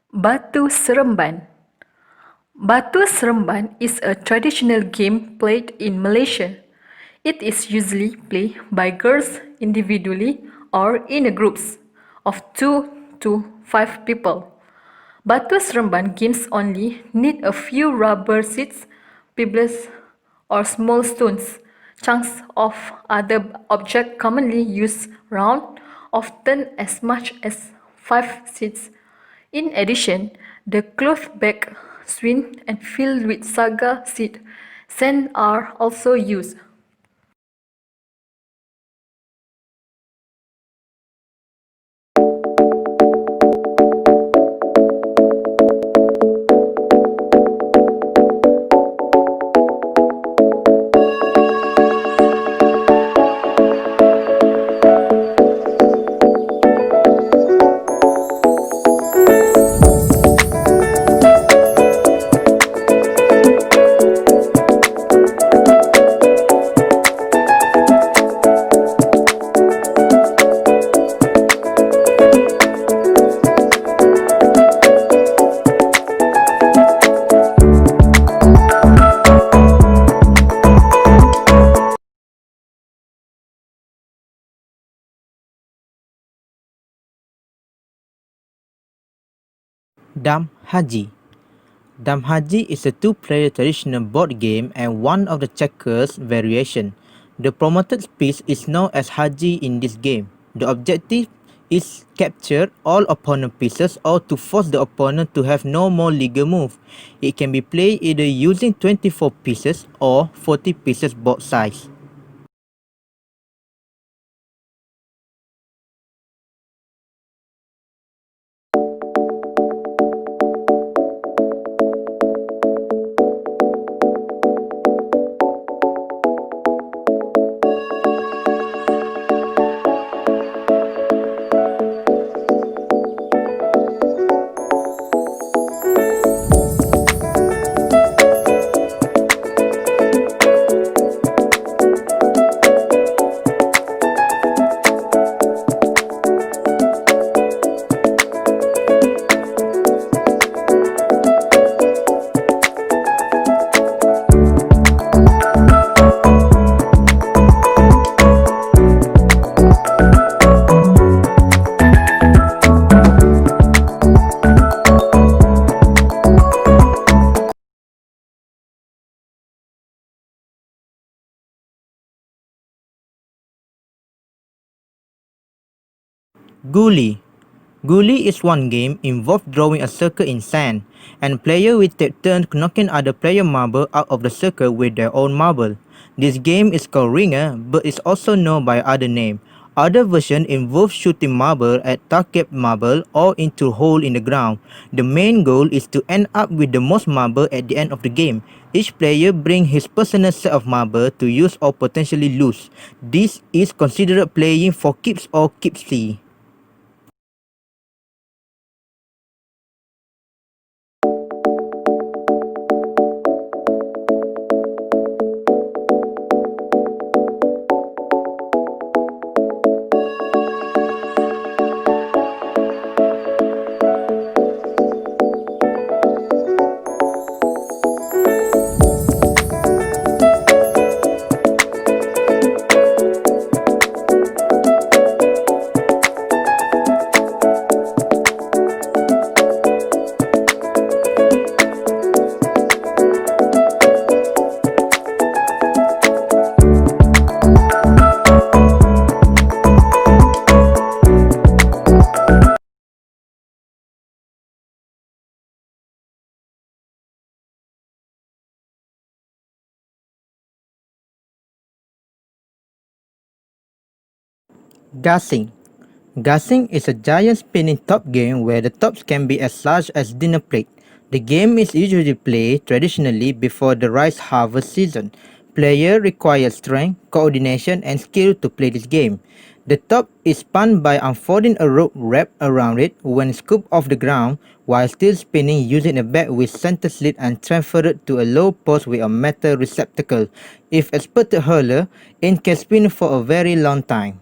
Batu Seremban. Batu Seremban is a traditional game played in Malaysia. It is usually played by girls individually or in groups of 2 to 5 people. Batu Seremban games only need a few rubber seeds, pebbles, or small stones. Chunks of other objects commonly used round, often as much as 5 seeds. In addition, the cloth bag, swing, and filled with saga seed sand are also used. Dam Haji. Dam Haji is a two-player traditional board game and one of the checkers variation. The promoted piece is known as Haji in this game. The objective is capture all opponent pieces or to force the opponent to have no more legal move. It can be played either using 24 pieces or 40 pieces board size. Goolie. Goolie is one game involved drawing a circle in sand, and player will take turns knocking other player marble out of the circle with their own marble. This game is called ringer, but is also known by other name. Other version involve shooting marble at target marble or into hole in the ground. The main goal is to end up with the most marble at the end of the game. Each player bring his personal set of marble to use or potentially lose. This is considered playing for keeps or keepsy. Gasing. Gasing is a giant spinning top game where the tops can be as large as dinner plate. The game is usually played traditionally before the rice harvest season. Player requires strength, coordination, and skill to play this game. The top is spun by unfolding a rope wrapped around it when scooped off the ground while still spinning using a bag with center slit and transferred to a low post with a metal receptacle. If expert hurler, it can spin for a very long time.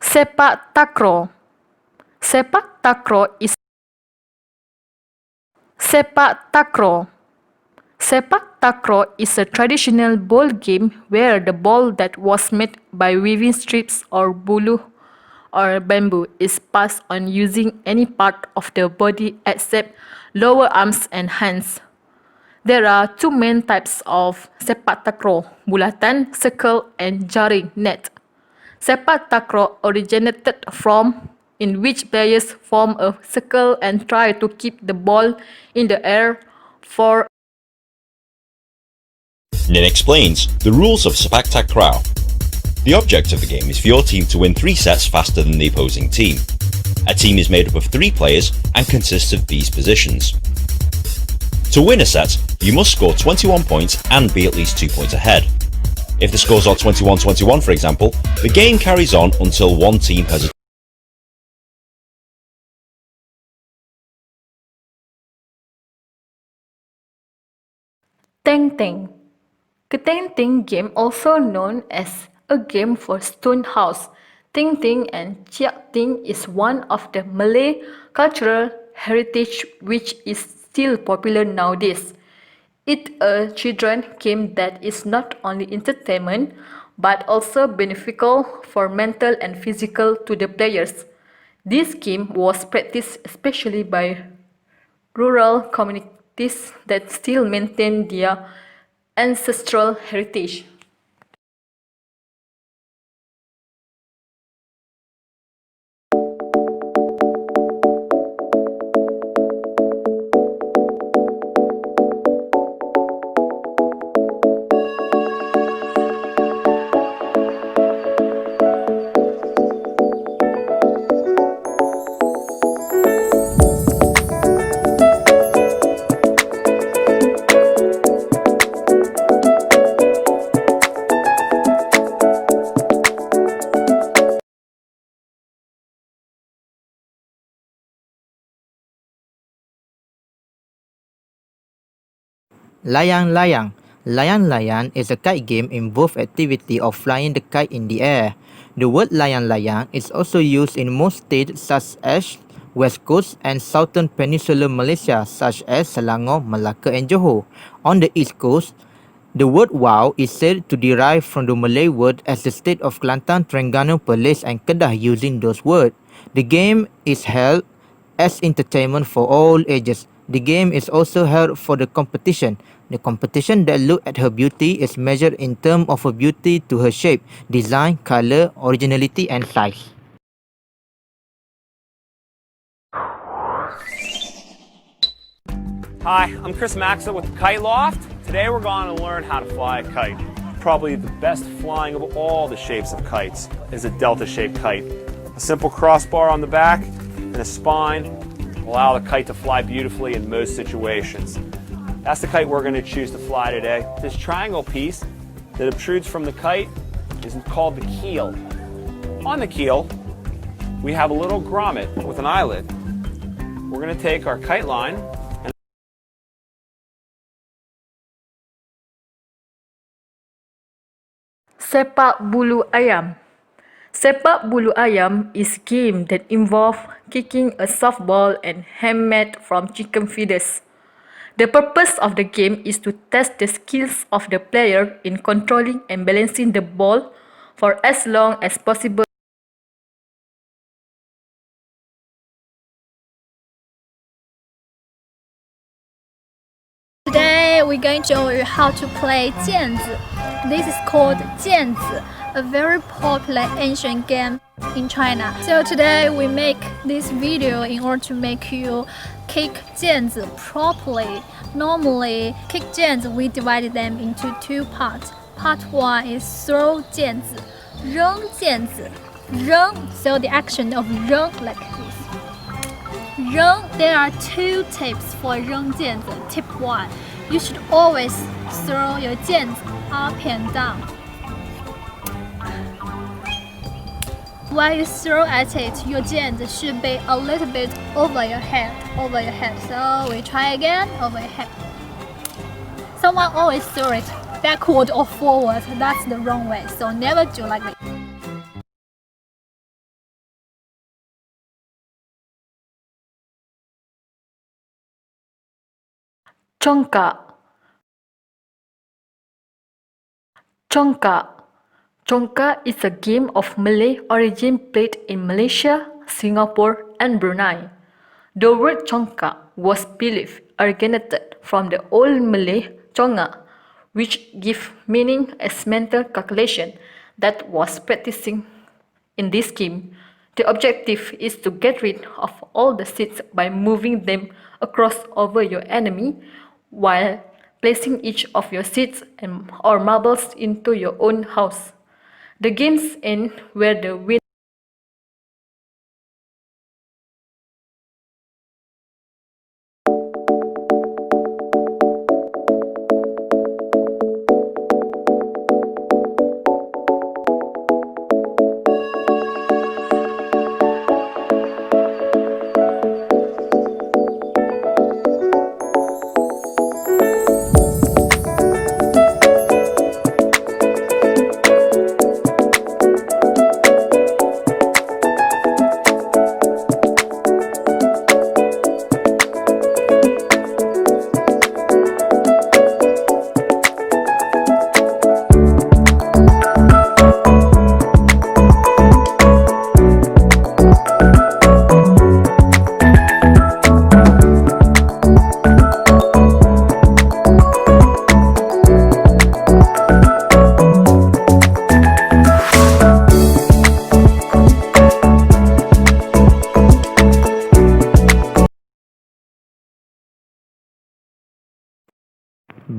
Sepak Takraw. Sepak Takraw is Sepak Takraw. Sepak Takraw is a traditional ball game where the ball that was made by weaving strips or bulu or bamboo is passed on using any part of the body except lower arms and hands. There are two main types of sepak takraw, bulatan, circle, and jaring, net. Sepak takraw originated from in which players form a circle and try to keep the ball in the air for. Nin explains the rules of Sepak Takraw. The object of the game is for your team to win 3 sets faster than the opposing team. A team is made up of 3 players and consists of these positions. To win a set, you must score 21 points and be at least 2 points ahead. If the scores are 21-21 for example, the game carries on until one team has a Teng Teng. The Teng Teng game, also known as a game for stone house, Teng Teng and Chiak Ting is one of the Malay cultural heritage which is still popular nowadays. It's a children game that is not only entertainment but also beneficial for mental and physical to the players. This game was practiced especially by rural communities that still maintain their ancestral heritage. Layang-layang. Layang-layang is a kite game involving activity of flying the kite in the air. The word layang-layang is also used in most states such as West Coast and Southern Peninsular Malaysia such as Selangor, Malacca and Johor. On the East Coast, the word wow is said to derive from the Malay word as the state of Kelantan, Terengganu, Perlis and Kedah using those words. The game is held as entertainment for all ages. The game is also held for the competition. The competition that look at her beauty is measured in terms of her beauty to her shape, design, color, originality and size. Hi, I'm Chris Maxa with Kite Loft. Today we're going to learn how to fly a kite. Probably the best flying of all the shapes of kites is a delta-shaped kite. A simple crossbar on the back and a spine allow the kite to fly beautifully in most situations. That's the kite we're going to choose to fly today. This triangle piece that obtrudes from the kite is called the keel. On the keel, we have a little grommet with an eyelid. We're going to take our kite line and Sepak bulu ayam. Sepak bulu ayam is a game that involves kicking a softball and handmade from chicken feeders. The purpose of the game is to test the skills of the player in controlling and balancing the ball for as long as possible. Today we're going to show you how to play 毽子. This is called 毽子, a very popular ancient game in China. So today we make this video in order to make you kick 毽子 properly. Normally, kick 毽子 we divided them into 2 parts. Part 1 is throw 毽子, 扔毽子, 扔. So the action of 扔 like this. 扔, there are 2 tips for 扔毽子. Tip 1, you should always throw your 毽子 up and down. While you throw at it, your 毽子 should be a little bit over your head. So we try again, over your head. Someone always throw it backward or forward. That's the wrong way. So never do like this. Chunka. Chunka. Chunka is a game of Malay origin played in Malaysia, Singapore, and Brunei. The word Chunka was believed originated from the Old Malay Chonga, which gives meaning as mental calculation that was practicing in this game. The objective is to get rid of all the seeds by moving them across over your enemy while placing each of your seeds or marbles into your own house. The game's end where the win.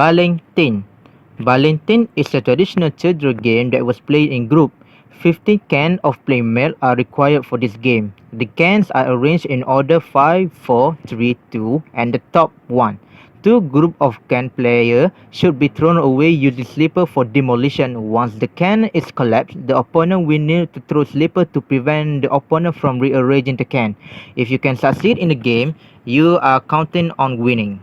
Ballentine. Ballentine is a traditional children's game that was played in group. 15 cans of playmat are required for this game. The cans are arranged in order 5, 4, 3, 2 and the top one. Two groups of can players should be thrown away using slipper for demolition. Once the can is collapsed, the opponent will need to throw slipper to prevent the opponent from rearranging the can. If you can succeed in the game, you are counting on winning.